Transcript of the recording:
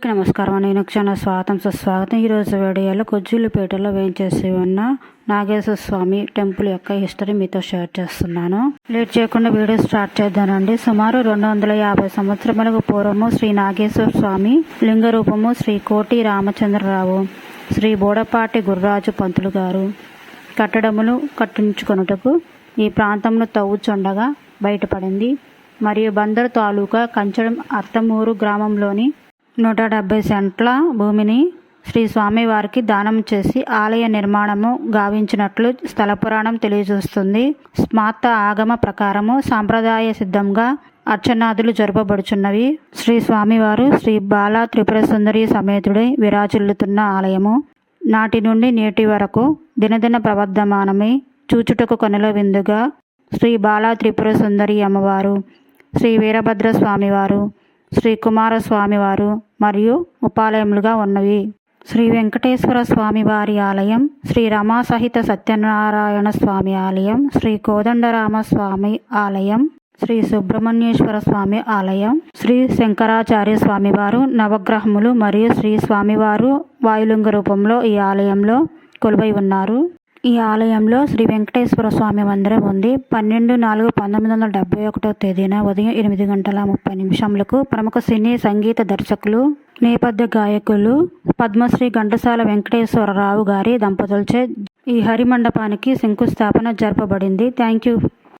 నమస్కారం. నేను క్షణ సుస్వాగతం. ఈరోజు వీడియోలో కొజ్జులపేటలో వేయించేసి ఉన్న నాగేశ్వర స్వామి టెంపుల్ యొక్క హిస్టరీ మీతో షేర్ చేస్తున్నాను. లేట్ చేయకుండా వీడియో స్టార్ట్ చేద్దానండి. సుమారు 250 సంవత్సరములకు పూర్వము శ్రీ నాగేశ్వర స్వామి లింగ రూపము శ్రీ కోటి రామచంద్రరావు, శ్రీ బోడపాటి గుర్రాజు పంతులు గారు కట్టడములు కట్టించుకొనుటకు ఈ ప్రాంతంలో తవ్వుచుండగా బయటపడింది. మరియు బందరు తాలూకా కంచడం అర్తమూరు గ్రామంలోని 170 సెంట్ల భూమిని శ్రీ స్వామివారికి దానం చేసి ఆలయ నిర్మాణము గావించినట్లు స్థల పురాణం తెలియజేస్తుంది. స్మార్త ఆగమ ప్రకారము సాంప్రదాయ సిద్ధంగా అర్చనాదులు జరపబడుచున్నవి. శ్రీ స్వామివారు శ్రీ బాలా త్రిపుర సుందరి సమేతుడై విరాజిల్లుతున్న ఆలయము నాటి నుండి నేటి వరకు దినదిన ప్రవర్ధమానమై చూచుటకు కనుల విందుగా శ్రీ బాలా త్రిపుర సుందరి అమ్మవారు, శ్రీ వీరభద్ర స్వామివారు, శ్రీ కుమారస్వామివారు మరియు ఉపాలయములుగా ఉన్నవి. శ్రీ వెంకటేశ్వర స్వామివారి ఆలయం, శ్రీ రమా సహిత సత్యనారాయణ స్వామి ఆలయం, శ్రీ కోదండరామ స్వామి ఆలయం, శ్రీ సుబ్రహ్మణ్యేశ్వర స్వామి ఆలయం, శ్రీ శంకరాచార్య స్వామివారు నవగ్రహములు మరియు శ్రీ స్వామివారు వాయులింగ రూపంలో ఈ ఆలయంలో కొలువై ఉన్నారు. ఈ ఆలయంలో శ్రీ వెంకటేశ్వర స్వామి మందిరం ఉంది. 12/4/1971 తేదీన ఉదయం 8:30 ప్రముఖ సినీ సంగీత దర్శకులు, నేపథ్య గాయకులు పద్మశ్రీ ఘంటసాల వెంకటేశ్వరరావు గారి దంపతులచే ఈ హరిమండపానికి శంకుస్థాపన జరపబడింది. Thank you.